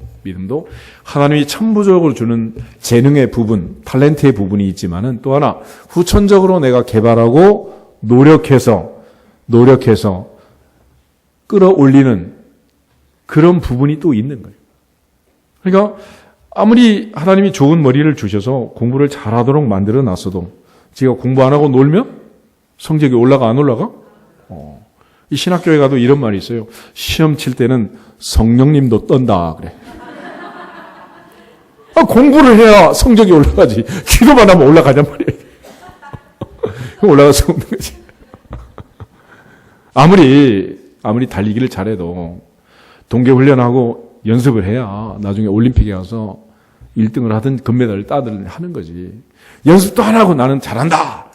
Speaker 1: 하나님이 천부적으로 주는 재능의 부분, 탤런트의 부분이 있지만은 또 하나 후천적으로 내가 개발하고 노력해서 끌어올리는 그런 부분이 또 있는 거예요. 그러니까 아무리 하나님이 좋은 머리를 주셔서 공부를 잘하도록 만들어 놨어도 지가 공부 안 하고 놀면 성적이 올라가 안 올라가? 이 신학교에 가도 이런 말이 있어요. 시험 칠 때는 성령님도 떤다 그래. 공부를 해야 성적이 올라가지. 기도만 하면 올라가냔 말이에요. 올라가서 오는 거지. 아무리 달리기를 잘해도 동계훈련하고 연습을 해야 나중에 올림픽에 가서 1등을 하든 금메달을 따든 하는 거지. 연습도 안 하고 나는 잘한다.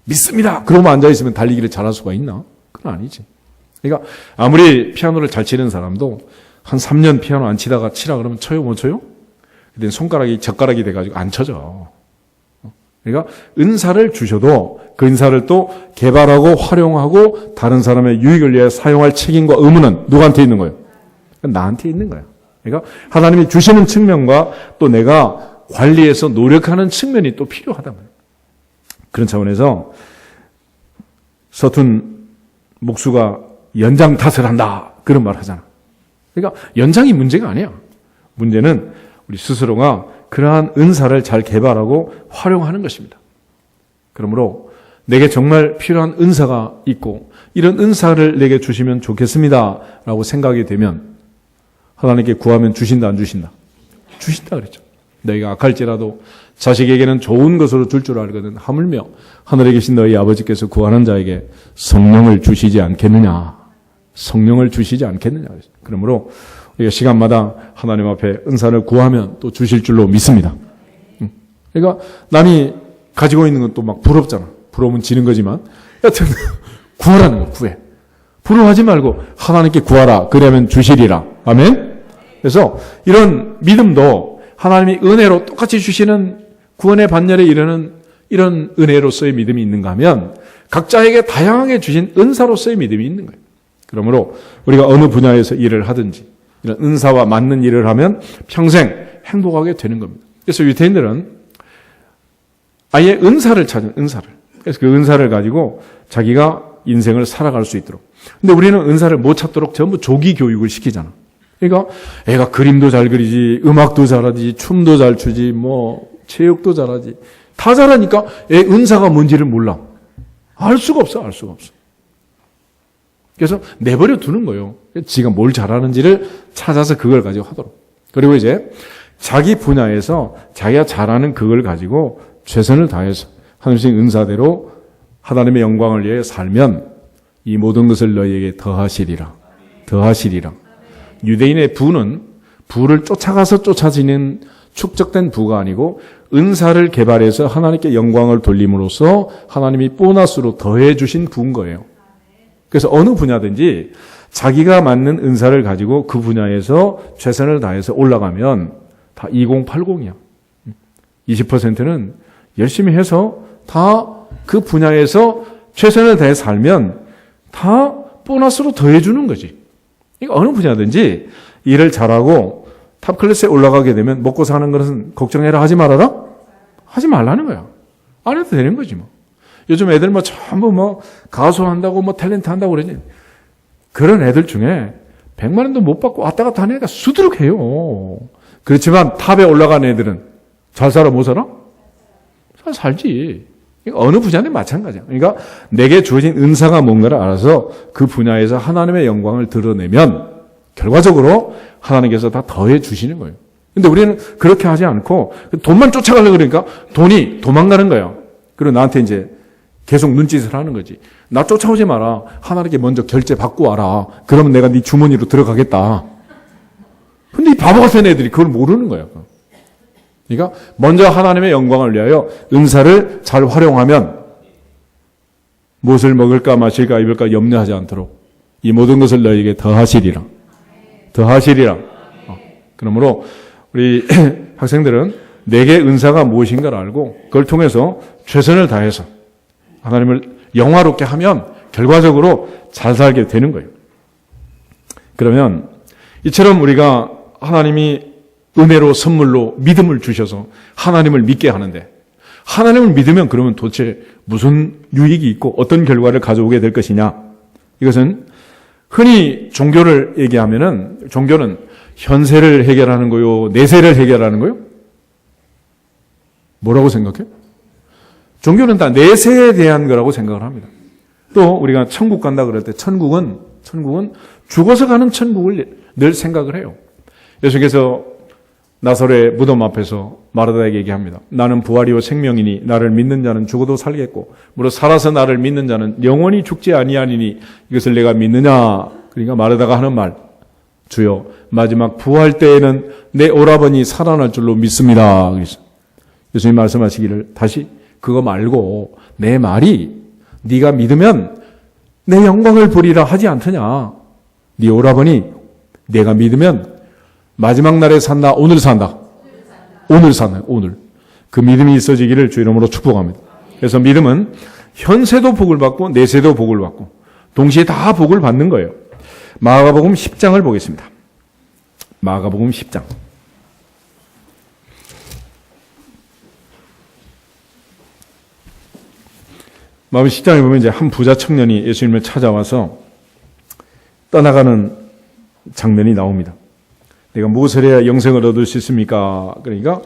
Speaker 1: 믿습니다. 그러면 앉아있으면 달리기를 잘할 수가 있나? 그건 아니지. 그러니까 아무리 피아노를 잘 치는 사람도 한 3년 피아노 안 치다가 치라 그러면 쳐요? 못 쳐요? 그때 손가락이 젓가락이 돼가지고 안 쳐져. 그러니까 은사를 주셔도 그 은사를 또 개발하고 활용하고 다른 사람의 유익을 위해 사용할 책임과 의무는 누구한테 있는 거예요? 나한테 있는 거야. 그러니까 하나님이 주시는 측면과 또 내가 관리해서 노력하는 측면이 또 필요하단 말이에요. 그런 차원에서 서툰 목수가 연장 탓을 한다. 그런 말 하잖아. 그러니까 연장이 문제가 아니야. 문제는 우리 스스로가 그러한 은사를 잘 개발하고 활용하는 것입니다. 그러므로 내게 정말 필요한 은사가 있고 이런 은사를 내게 주시면 좋겠습니다 라고 생각이 되면 하나님께 구하면 주신다 안 주신다? 주신다 그랬죠. 너희가 악할지라도 자식에게는 좋은 것으로 줄 줄 알거든 하물며 하늘에 계신 너희 아버지께서 구하는 자에게 성령을 주시지 않겠느냐. 성령을 주시지 않겠느냐. 그러므로 우리가 시간마다 하나님 앞에 은사를 구하면 또 주실 줄로 믿습니다. 그러니까 남이 가지고 있는 건 또 막 부럽잖아. 부러우면 지는 거지만 여튼 구하라는 거 구해. 부러워하지 말고 하나님께 구하라. 그러면 주시리라. 아멘. 그래서 이런 믿음도 하나님이 은혜로 똑같이 주시는 구원의 반열에 이르는 이런 은혜로서의 믿음이 있는가 하면 각자에게 다양하게 주신 은사로서의 믿음이 있는 거예요. 그러므로 우리가 어느 분야에서 일을 하든지 이런 은사와 맞는 일을 하면 평생 행복하게 되는 겁니다. 그래서 유대인들은 아예 은사를 찾은 은사를. 그래서 그 은사를 가지고 자기가 인생을 살아갈 수 있도록. 근데 우리는 은사를 못 찾도록 전부 조기 교육을 시키잖아. 그러니까 애가 그림도 잘 그리지, 음악도 잘하지, 춤도 잘 추지, 뭐 체육도 잘하지. 다 잘하니까 애 은사가 뭔지를 몰라. 알 수가 없어. 그래서 내버려 두는 거예요. 지가 뭘 잘하는지를 찾아서 그걸 가지고 하도록. 그리고 이제 자기 분야에서 자기가 잘하는 그걸 가지고 최선을 다해서 하나님의 은사대로 하나님의 영광을 위해 살면 이 모든 것을 너희에게 더하시리라. 유대인의 부는 부를 쫓아가서 쫓아지는 축적된 부가 아니고 은사를 개발해서 하나님께 영광을 돌림으로써 하나님이 보너스로 더해 주신 부인 거예요. 그래서 어느 분야든지 자기가 맞는 은사를 가지고 그 분야에서 최선을 다해서 올라가면 다 2080이야. 20%는 열심히 해서 다 그 분야에서 최선을 다해 살면 다 보너스로 더해 주는 거지. 그러니까 어느 분야든지 일을 잘하고 탑 클래스에 올라가게 되면 먹고 사는 것은 걱정해라 하지 말아라? 하지 말라는 거야. 안 해도 되는 거지 뭐. 요즘 애들 뭐 전부 뭐 가수 한다고 뭐 탤런트 한다고 그러지. 그런 애들 중에 100만 원도 못 받고 왔다 갔다 하는 애가 수두룩해요. 그렇지만 탑에 올라간 애들은 잘 살아 못 살아? 잘 살지. 어느 분야든 마찬가지야. 그러니까 내게 주어진 은사가 뭔가를 알아서 그 분야에서 하나님의 영광을 드러내면 결과적으로 하나님께서 다 더해 주시는 거예요. 근데 우리는 그렇게 하지 않고 돈만 쫓아가려고 그러니까 돈이 도망가는 거야. 그리고 나한테 이제 계속 눈짓을 하는 거지. 나 쫓아오지 마라. 하나님께 먼저 결제 받고 와라. 그러면 내가 네 주머니로 들어가겠다. 근데 이 바보 같은 애들이 그걸 모르는 거야. 그러니까 먼저 하나님의 영광을 위하여 은사를 잘 활용하면 무엇을 먹을까 마실까 입을까 염려하지 않도록 이 모든 것을 너희에게 더하시리라. 그러므로 우리 학생들은 내게 은사가 무엇인가를 알고 그걸 통해서 최선을 다해서 하나님을 영화롭게 하면 결과적으로 잘 살게 되는 거예요. 그러면 이처럼 우리가 하나님이 은혜로 선물로 믿음을 주셔서 하나님을 믿게 하는데 하나님을 믿으면 그러면 도대체 무슨 유익이 있고 어떤 결과를 가져오게 될 것이냐. 이것은 흔히 종교를 얘기하면은 종교는 현세를 해결하는 거요, 내세를 해결하는 거요? 뭐라고 생각해? 종교는 다 내세에 대한 거라고 생각을 합니다. 또 우리가 천국 간다 그럴 때 천국은 죽어서 가는 천국을 늘 생각을 해요. 예수께서 나사렛 무덤 앞에서 마르다에게 얘기합니다. 나는 부활이요 생명이니 나를 믿는 자는 죽어도 살겠고 무릇 살아서 나를 믿는 자는 영원히 죽지 아니하니니 이것을 내가 믿느냐. 그러니까 마르다가 하는 말, 주여 마지막 부활 때에는 내 오라버니 살아날 줄로 믿습니다. 그래서 예수님 말씀하시기를 다시 그거 말고 내 말이 네가 믿으면 내 영광을 보리라 하지 않더냐. 네 오라버니 내가 믿으면 마지막 날에 산다. 오늘 산다. 오늘. 그 믿음이 있어지기를 주 이름으로 축복합니다. 그래서 믿음은 현세도 복을 받고 내세도 복을 받고 동시에 다 복을 받는 거예요. 마가복음 10장을 보겠습니다. 마가복음 10장. 마가복음 10장에 보면 이제 한 부자 청년이 예수님을 찾아와서 떠나가는 장면이 나옵니다. 내가 무엇을 해야 영생을 얻을 수 있습니까? 그러니까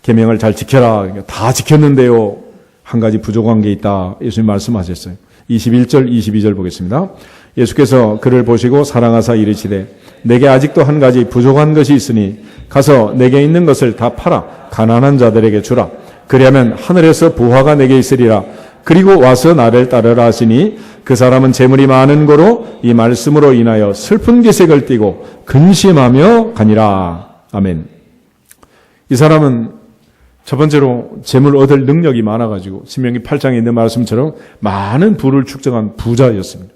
Speaker 1: 계명을 잘 지켜라. 그러니까 다 지켰는데요. 한 가지 부족한 게 있다. 예수님 말씀하셨어요. 21절, 22절 보겠습니다. 예수께서 그를 보시고 사랑하사 이르시되 내게 아직도 한 가지 부족한 것이 있으니 가서 내게 있는 것을 다 팔아 가난한 자들에게 주라. 그리하면 하늘에서 부화가 내게 있으리라. 그리고 와서 나를 따르라 하시니 그 사람은 재물이 많은 고로 이 말씀으로 인하여 슬픈 기색을 띠고 근심하며 가니라. 아멘. 이 사람은 첫 번째로 재물 얻을 능력이 많아가지고 신명기 8장에 있는 말씀처럼 많은 부를 축적한 부자였습니다.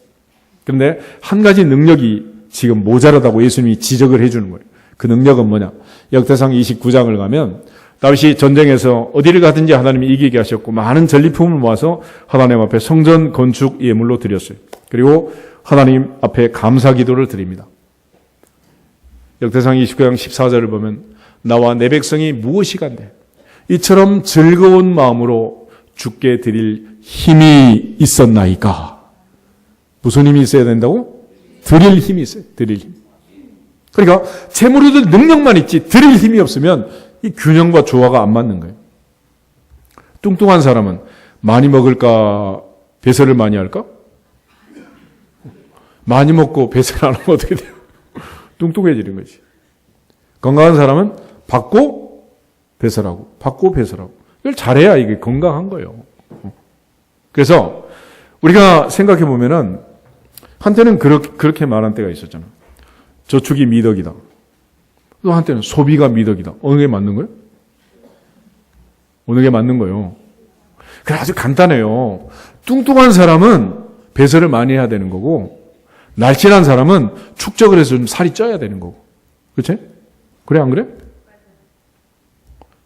Speaker 1: 그런데 한 가지 능력이 지금 모자라다고 예수님이 지적을 해주는 거예요. 그 능력은 뭐냐? 역대상 29장을 가면 다윗이 전쟁에서 어디를 가든지 하나님이 이기게 하셨고 많은 전리품을 모아서 하나님 앞에 성전 건축 예물로 드렸어요. 그리고 하나님 앞에 감사 기도를 드립니다. 역대상 29장 14절을 보면 나와 내 백성이 무엇이 간대? 이처럼 즐거운 마음으로 주께 드릴 힘이 있었나이까? 무슨 힘이 있어야 된다고? 드릴 힘이 있어요. 드릴 힘. 그러니까 재물을 능력만 있지 드릴 힘이 없으면 이 균형과 조화가 안 맞는 거예요. 뚱뚱한 사람은 많이 먹을까 배설을 많이 할까? 많이 먹고 배설 안 하면 어떻게 돼요? 뚱뚱해지는 거지. 건강한 사람은 받고 배설하고 받고 배설하고 이걸 잘해야 이게 건강한 거예요. 그래서 우리가 생각해 보면은 한때는 그렇게 말한 때가 있었잖아. 저축이 미덕이다. 또 한때는 소비가 미덕이다. 어느 게 맞는 거예요? 어느 게 맞는 거예요? 그래 아주 간단해요. 뚱뚱한 사람은 배설을 많이 해야 되는 거고 날씬한 사람은 축적을 해서 좀 살이 쪄야 되는 거고. 그렇지? 그래 안 그래?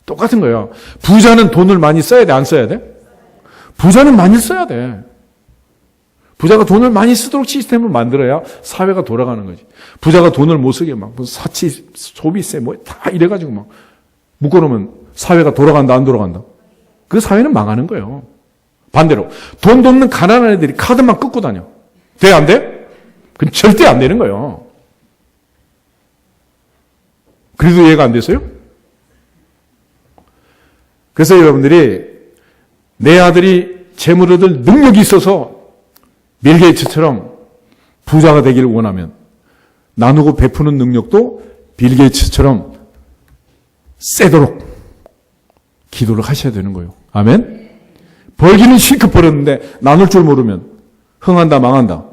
Speaker 1: 똑같은 거예요. 부자는 돈을 많이 써야 돼? 안 써야 돼? 부자는 많이 써야 돼. 부자가 돈을 많이 쓰도록 시스템을 만들어야 사회가 돌아가는 거지. 부자가 돈을 못 쓰게 막 사치, 소비세 뭐 다 이래가지고 막 묶어놓으면 사회가 돌아간다 안 돌아간다. 그 사회는 망하는 거예요. 반대로 돈도 없는 가난한 애들이 카드만 끊고 다녀. 돼 안 돼? 그건 절대 안 되는 거예요. 그래도 이해가 안 됐어요? 그래서 여러분들이 내 아들이 재물 얻을 능력이 있어서 빌 게이츠처럼 부자가 되기를 원하면 나누고 베푸는 능력도 빌 게이츠처럼 세도록 기도를 하셔야 되는 거예요. 아멘? 벌기는 실컷 벌었는데 나눌 줄 모르면 흥한다 망한다.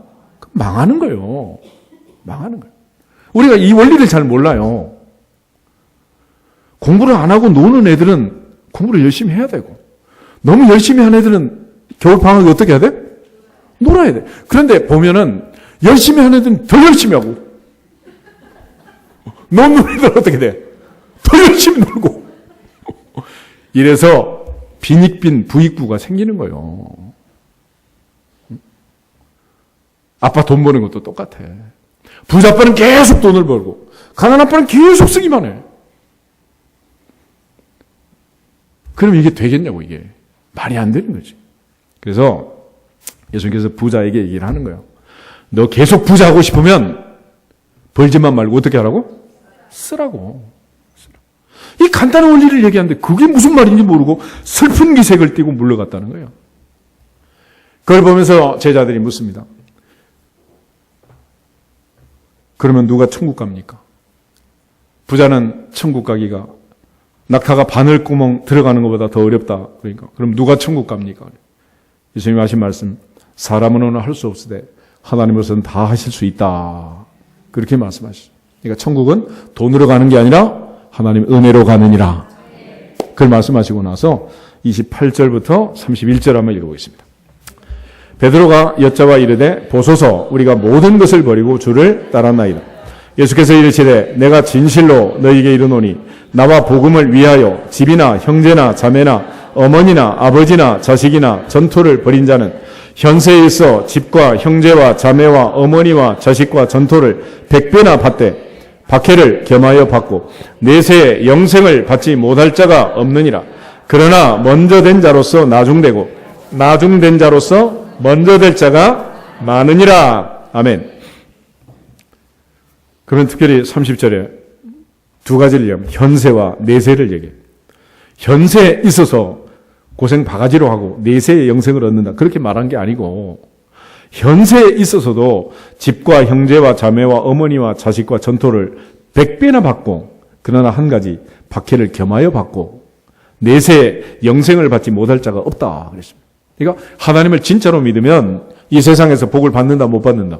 Speaker 1: 망하는 거예요. 망하는 거예요. 우리가 이 원리를 잘 몰라요. 공부를 안 하고 노는 애들은 공부를 열심히 해야 되고 너무 열심히 한 애들은 겨울방학에 어떻게 해야 돼? 놀아야 돼. 그런데 보면은 열심히 하는 애들은 더 열심히 하고 노는 애들은 어떻게 돼? 더 열심히 놀고 이래서 빈익빈 부익부가 생기는 거예요. 아빠 돈 버는 것도 똑같아. 부자 아빠는 계속 돈을 벌고 가난한 아빠는 계속 쓰기만 해. 그럼 이게 되겠냐고. 이게 말이 안 되는 거지. 그래서 예수님께서 부자에게 얘기를 하는 거예요. 너 계속 부자 하고 싶으면 벌지만 말고 어떻게 하라고? 쓰라고. 이 간단한 원리를 얘기하는데 그게 무슨 말인지 모르고 슬픈 기색을 띠고 물러갔다는 거예요. 그걸 보면서 제자들이 묻습니다. 그러면 누가 천국 갑니까? 부자는 천국 가기가 낙타가 바늘구멍 들어가는 것보다 더 어렵다. 그러니까 그럼 누가 천국 갑니까? 예수님이 하신 말씀, 사람으로는 할 수 없으되 하나님으로서는 다 하실 수 있다. 그렇게 말씀하시죠. 그러니까 천국은 돈으로 가는 게 아니라 하나님 은혜로 가느니라. 그걸 말씀하시고 나서 28절부터 31절 한번 읽어보겠습니다. 베드로가 여자와 이르되 보소서 우리가 모든 것을 버리고 주를 따랐나이다. 예수께서 이르시되 내가 진실로 너희에게 이르노니 나와 복음을 위하여 집이나 형제나 자매나 어머니나 아버지나 자식이나 전토를 벌인 자는 현세에 있어 집과 형제와 자매와 어머니와 자식과 전토를 100배나 받되 박해를 겸하여 받고 내세에 영생을 받지 못할 자가 없느니라. 그러나 먼저 된 자로서 나중되고 나중된 자로서 먼저 될 자가 많으니라. 아멘. 그런 특별히 30절에 두 가지를 얘기하면 현세와 내세를 얘기해요. 현세에 있어서 고생 바가지로 하고 내세의 영생을 얻는다. 그렇게 말한 게 아니고 현세에 있어서도 집과 형제와 자매와 어머니와 자식과 전토를 100배나 받고 그러나 한 가지 박해를 겸하여 받고 내세에 영생을 받지 못할 자가 없다 그랬습니다. 그러니까 하나님을 진짜로 믿으면 이 세상에서 복을 받는다 못 받는다?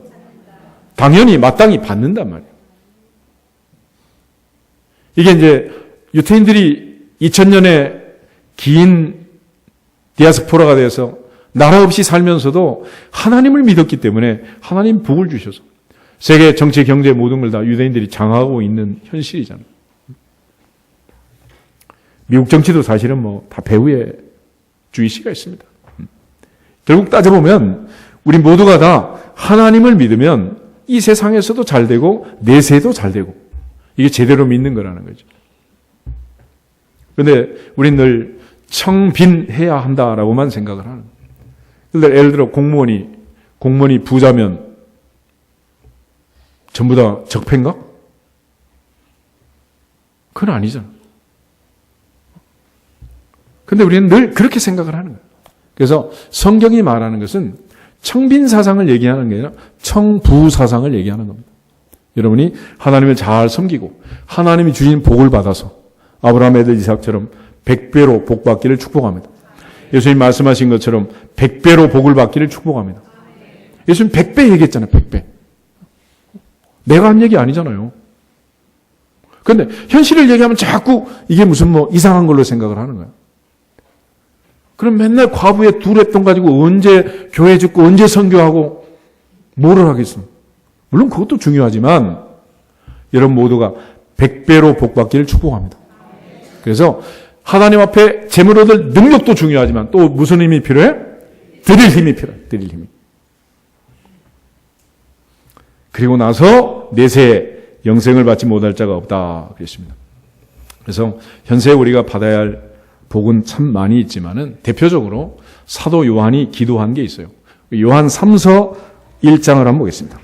Speaker 1: 당연히 마땅히 받는단 말이에요. 이게 이제 유태인들이 2000년의 긴 디아스포라가 돼서 나라 없이 살면서도 하나님을 믿었기 때문에 하나님 복을 주셔서 세계 정치, 경제 모든 걸 다 유대인들이 장악하고 있는 현실이잖아요. 미국 정치도 사실은 뭐 다 배후에 주의시가 있습니다. 결국 따져보면 우리 모두가 다 하나님을 믿으면 이 세상에서도 잘 되고 내세도 잘 되고 이게 제대로 믿는 거라는 거죠. 그런데 우리는 늘 청빈해야 한다라고만 생각을 하는 거예요. 예를 들어 공무원이 부자면 전부 다 적폐인가? 그건 아니잖아. 근데 우리는 늘 그렇게 생각을 하는 거예요. 그래서 성경이 말하는 것은 청빈 사상을 얘기하는 게 아니라 청부 사상을 얘기하는 겁니다. 여러분이 하나님을 잘 섬기고 하나님이 주신 복을 받아서 아브라함 애들 이삭처럼 100배로 복 받기를 축복합니다. 예수님 말씀하신 것처럼 100배로 복을 받기를 축복합니다. 예수님 100배 얘기했잖아요. 100배. 내가 한 얘기 아니잖아요. 그런데 현실을 얘기하면 자꾸 이게 무슨 뭐 이상한 걸로 생각을 하는 거야. 그럼 맨날 과부에 둘의 돈 가지고 언제 교회 짓고 언제 선교하고 뭐를 하겠습니까? 물론 그것도 중요하지만 여러분 모두가 100배로 복 받기를 축복합니다. 그래서 하나님 앞에 재물 얻을 능력도 중요하지만 또 무슨 힘이 필요해? 드릴 힘이 필요해. 드릴 힘이. 그리고 나서 내세에 영생을 받지 못할 자가 없다 그랬습니다. 그래서 현세에 우리가 받아야 할 복은 참 많이 있지만은 대표적으로 사도 요한이 기도한 게 있어요. 요한 3서 1장을 한번 보겠습니다.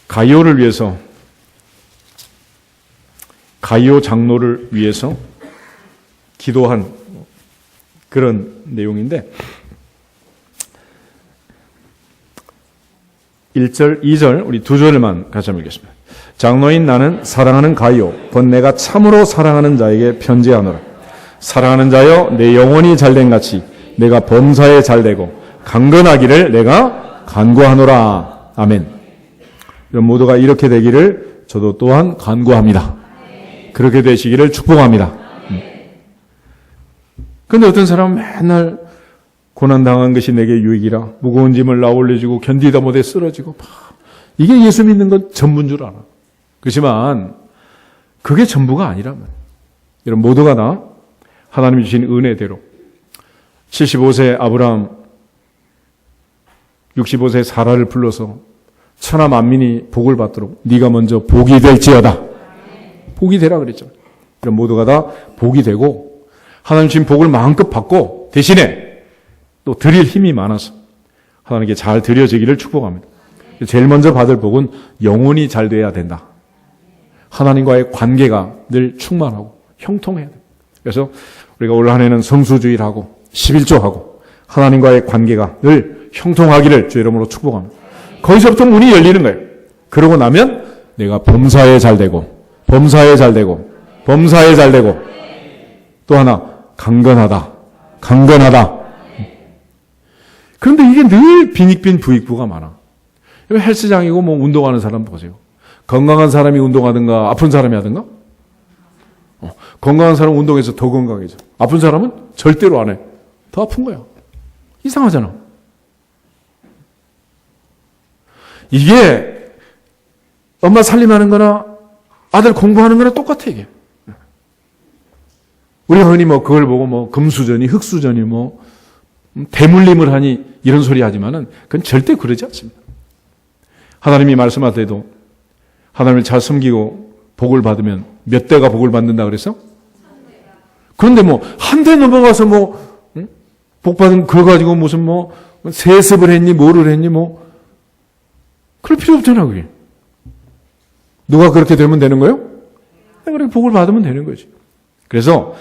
Speaker 1: 가이오를 위해서 가이오 장로를 위해서 기도한 그런 내용인데 1절, 2절 우리 두 절만 같이 한번 읽겠습니다. 장로인 나는 사랑하는 가이오 곧 내가 참으로 사랑하는 자에게 편지하노라. 사랑하는 자여 내 영혼이 잘된 같이 내가 범사에 잘되고 강건하기를 내가 간구하노라. 아멘. 모두가 이렇게 되기를 저도 또한 간구합니다. 그렇게 되시기를 축복합니다. 그런데 어떤 사람은 맨날 고난당한 것이 내게 유익이라 무거운 짐을 나 올려주고 견디다 못해 쓰러지고 이게 예수 믿는 건 전부인 줄 알아. 그렇지만 그게 전부가 아니라면 여러분 모두가 다 하나님이 주신 은혜대로 75세 아브라함 65세 사라를 불러서 천하 만민이 복을 받도록 네가 먼저 복이 될지어다. 복이 되라 그랬죠. 그럼 모두가 다 복이 되고 하나님 주신 복을 마음껏 받고 대신에 또 드릴 힘이 많아서 하나님께 잘 드려지기를 축복합니다. 제일 먼저 받을 복은 영혼이 잘 돼야 된다. 하나님과의 관계가 늘 충만하고 형통해야 됩니다. 그래서 우리가 올 한 해는 성수주의를 하고 11조하고 하나님과의 관계가 늘 형통하기를 주 이름으로 축복합니다. 거기서부터 문이 열리는 거예요. 그러고 나면 내가 범사에 잘 되고 범사에 잘 되고 범사에 잘 되고 또 하나 강건하다. 그런데 이게 늘 빈익빈 부익부가 많아. 헬스장이고 뭐 운동하는 사람 보세요. 건강한 사람이 운동하든가 아픈 사람이 하든가? 건강한 사람은 운동해서 더 건강해져. 아픈 사람은 절대로 안 해. 더 아픈 거야. 이상하잖아. 이게 엄마 살림하는 거나 아들 공부하는 거나 똑같아 이게. 우리가 흔히 뭐 그걸 보고 뭐 금수저니 흙수저니 뭐 대물림을 하니 이런 소리 하지만은 그건 절대 그러지 않습니다. 하나님이 말씀할 때도 하나님을 잘 섬기고 복을 받으면 몇 대가 복을 받는다 그랬어? 그런데 뭐 한 대 넘어가서 뭐 복 받은 그거 가지고 무슨 뭐 세습을 했니, 뭐를 했니, 그럴 필요 없잖아, 그게. 누가 그렇게 되면 되는 거예요? 그렇게 복을 받으면 되는 거지. 그래서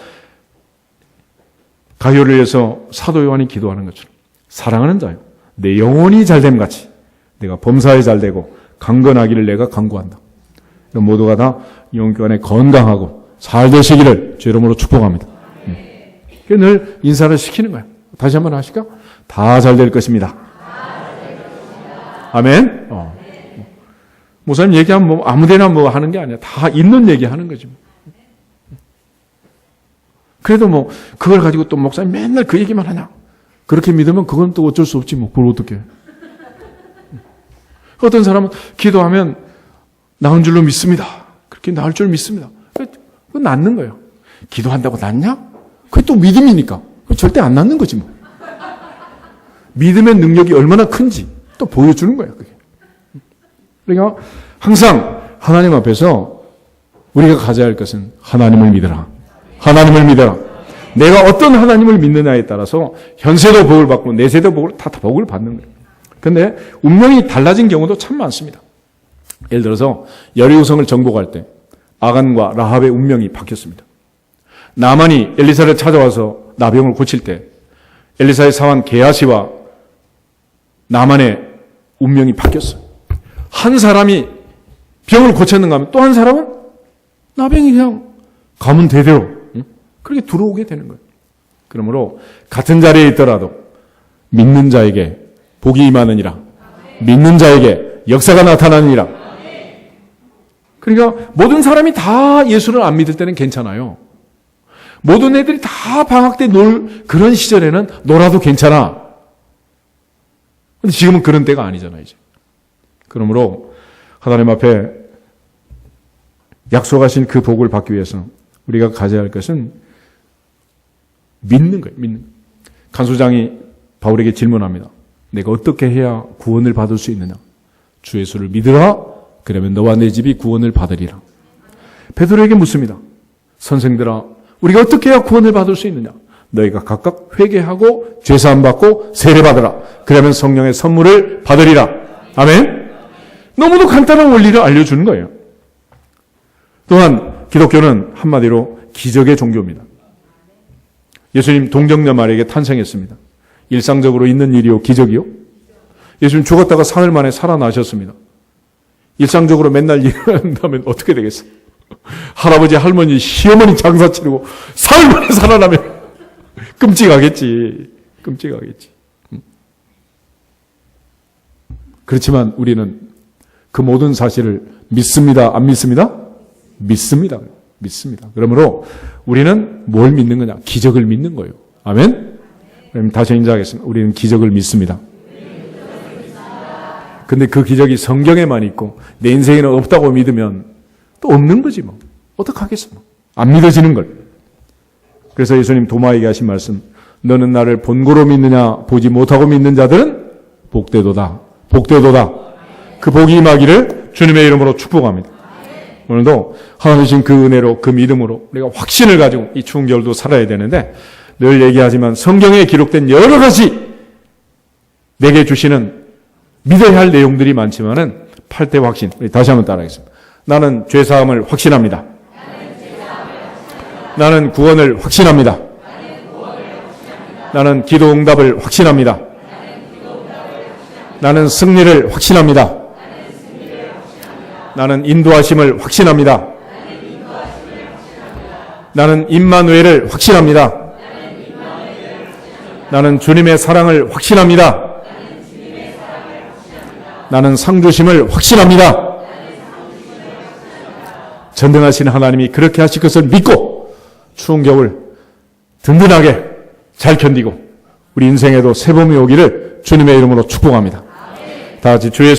Speaker 1: 가룟을 위해서 사도 요한이 기도하는 것처럼 사랑하는 자요, 내 영혼이 잘됨 같이 내가 범사에 잘되고 강건하기를 내가 간구한다. 모두가 다 영혼간에 건강하고 잘 되시기를 주 이름으로 축복합니다. 늘 인사를 시키는 거예요. 다시 한번 하실까? 다 잘 될 것입니다. 아멘. 목사님 얘기하면 아무데나 하는 게 아니야. 다 있는 얘기 하는 거지. 그래도 그걸 가지고 또 목사님 맨날 그 얘기만 하냐? 그렇게 믿으면 그건 또 어쩔 수 없지. 그걸 어떻게 해. 어떤 사람은 기도하면 나은 줄로 믿습니다. 그렇게 나을 줄 믿습니다. 그건 낫는 거예요. 기도한다고 낫냐? 그게 또 믿음이니까. 절대 안 낫는 거지 믿음의 능력이 얼마나 큰지 또 보여주는 거예요. 그게. 그러니까 항상 하나님 앞에서 우리가 가져야 할 것은 하나님을 믿어라. 하나님을 믿어라. 내가 어떤 하나님을 믿느냐에 따라서 현세도 복을 받고 내세도 복을 다 복을 받는 거예요. 그런데 운명이 달라진 경우도 참 많습니다. 예를 들어서 여리고성을 정복할 때 아간과 라합의 운명이 바뀌었습니다. 나만이 엘리사를 찾아와서 나병을 고칠 때 엘리사의 사환 게하시와 나만의 운명이 바뀌었어요. 한 사람이 병을 고쳤는가 하면 또 한 사람은 나병이 그냥 가면 대대로 그렇게 들어오게 되는 거예요. 그러므로 같은 자리에 있더라도 믿는 자에게 복이 임하느니라. 믿는 자에게 역사가 나타나느니라. 그러니까 모든 사람이 다 예수를 안 믿을 때는 괜찮아요. 모든 애들이 다 방학 때 그런 시절에는 놀아도 괜찮아. 근데 지금은 그런 때가 아니잖아요, 이제. 그러므로 하나님 앞에 약속하신 그 복을 받기 위해서 우리가 가져야 할 것은 믿는 거예요, 믿는 거예요. 간수장이 바울에게 질문합니다. 내가 어떻게 해야 구원을 받을 수 있느냐? 주 예수를 믿으라. 그러면 너와 내 집이 구원을 받으리라. 베드로에게 묻습니다. 선생들아, 우리가 어떻게 해야 구원을 받을 수 있느냐? 너희가 각각 회개하고 죄사함 받고 세례 받으라. 그러면 성령의 선물을 받으리라. 아멘. 너무도 간단한 원리를 알려주는 거예요. 또한 기독교는 한마디로 기적의 종교입니다. 예수님 동정녀 마리아에게 탄생했습니다. 일상적으로 있는 일이요, 기적이요? 예수님 죽었다가 사흘 만에 살아나셨습니다. 일상적으로 맨날 일어난다면 어떻게 되겠어요? 할아버지, 할머니, 시어머니 장사 치르고 사흘 만에 살아나면 끔찍하겠지. 끔찍하겠지. 그렇지만 우리는 그 모든 사실을 믿습니다. 안 믿습니다? 믿습니다. 믿습니다. 그러므로 우리는 뭘 믿는 거냐? 기적을 믿는 거예요. 아멘? 그럼 다시 인정하겠습니다. 우리는 기적을 믿습니다. 근데 그 기적이 성경에만 있고 내 인생에는 없다고 믿으면 또 없는 거지 뭐. 어떡하겠어 뭐. 안 믿어지는 걸. 그래서 예수님 도마에게 하신 말씀, 너는 나를 본고로 믿느냐 보지 못하고 믿는 자들은 복되도다. 복되도다. 그 복이 임하기를 주님의 이름으로 축복합니다. 오늘도 하나님 주신 그 은혜로 그 믿음으로 우리가 확신을 가지고 이 추운 겨울도 살아야 되는데 늘 얘기하지만 성경에 기록된 여러 가지 내게 주시는 믿어야 할 내용들이 많지만은 8대 확신. 우리 다시 한번 따라하겠습니다. 나는 죄사함을 확신합니다. 나는 구원을 확신합니다. 나는 기도 응답을 확신합니다. 나는 승리를 확신합니다. 나는 인도하심을 확신합니다. 나는 임마누엘을 확신합니다. 나는 주님의 사랑을 확신합니다. 나는 상주심을 확신합니다. 전능하신 하나님이 그렇게 하실 것을 믿고 추운 겨울 든든하게 잘 견디고 우리 인생에도 새봄이 오기를 주님의 이름으로 축복합니다. 다 같이 주의